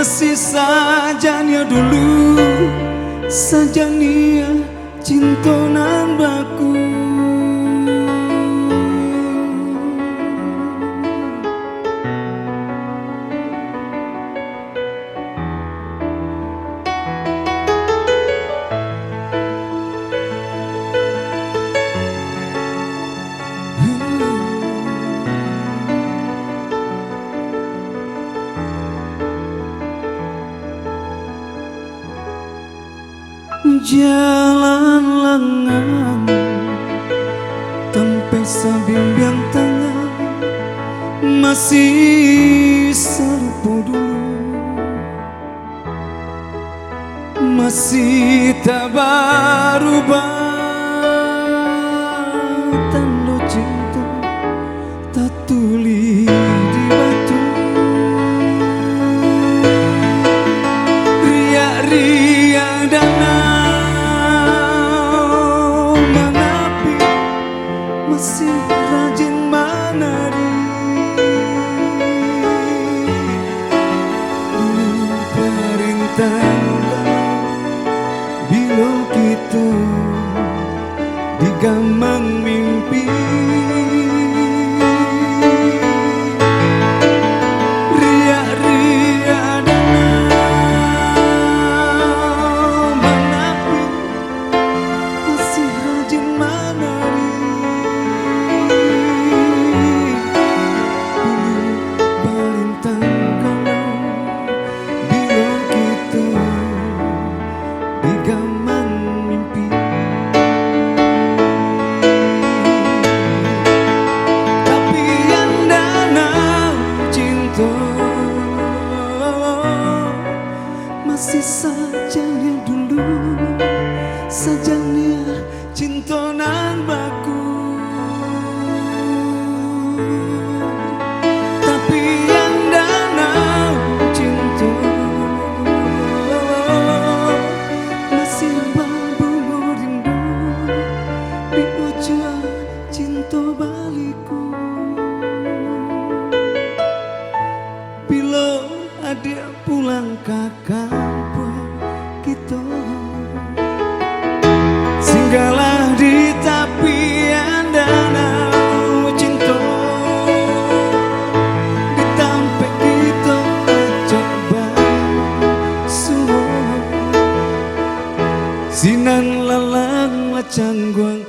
masih saja nia dulu saja nia cinta nan baku. Jalan lengan tanpa sabimbang tangan masih serupa dulu, masih tak berubah. Tanda cinta tak tulis di batu. Riak-riak danau masih rajin menari. Dulu perintah bila kita digamang mimpi. Riak-riak danau menapi masih rajin menari. Masih saja nia dulu saja nia cinta nan baku. Tapi yang danau cinta masih berbunga rindu di ujung cinta baliku. Bila adik pulang ke kampung kita, singgahlah di tepian danau cinta. Di tampek kita ajak basuh sinan lalang lacang guang.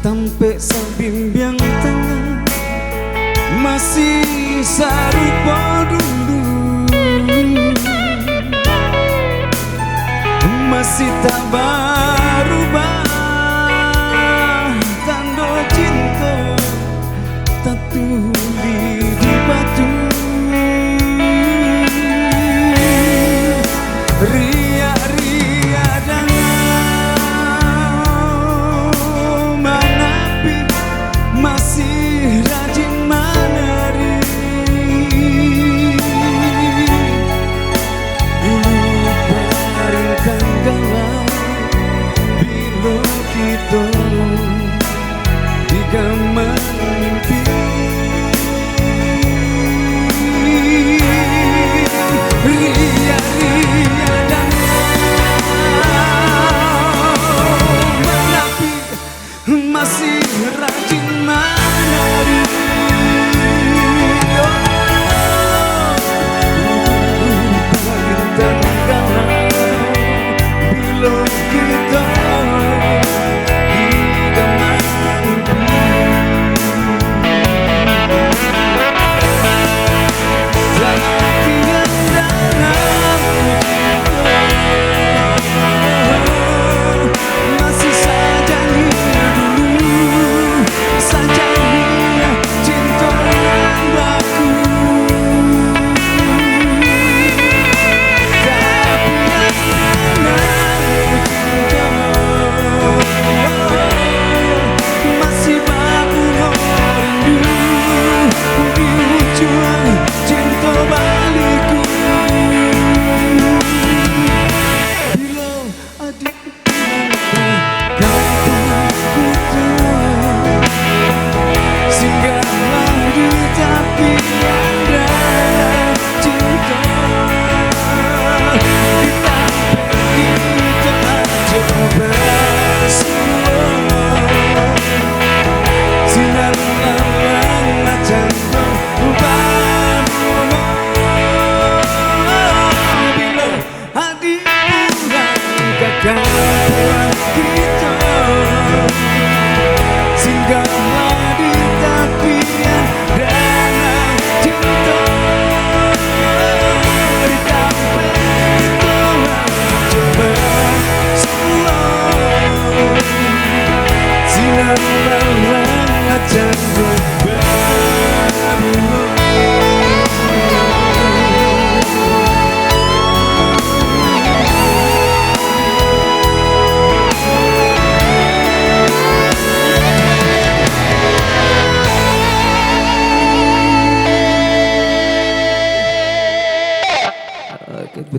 Tampe sabimbang tangan masih serupa dulu, masih tak berubah. Tanda cinta tak tulis di batu. Riak-riak danau menapi masih rajin menari. Dulu perintah galau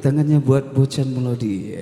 tangannya buat Bocan Melodi.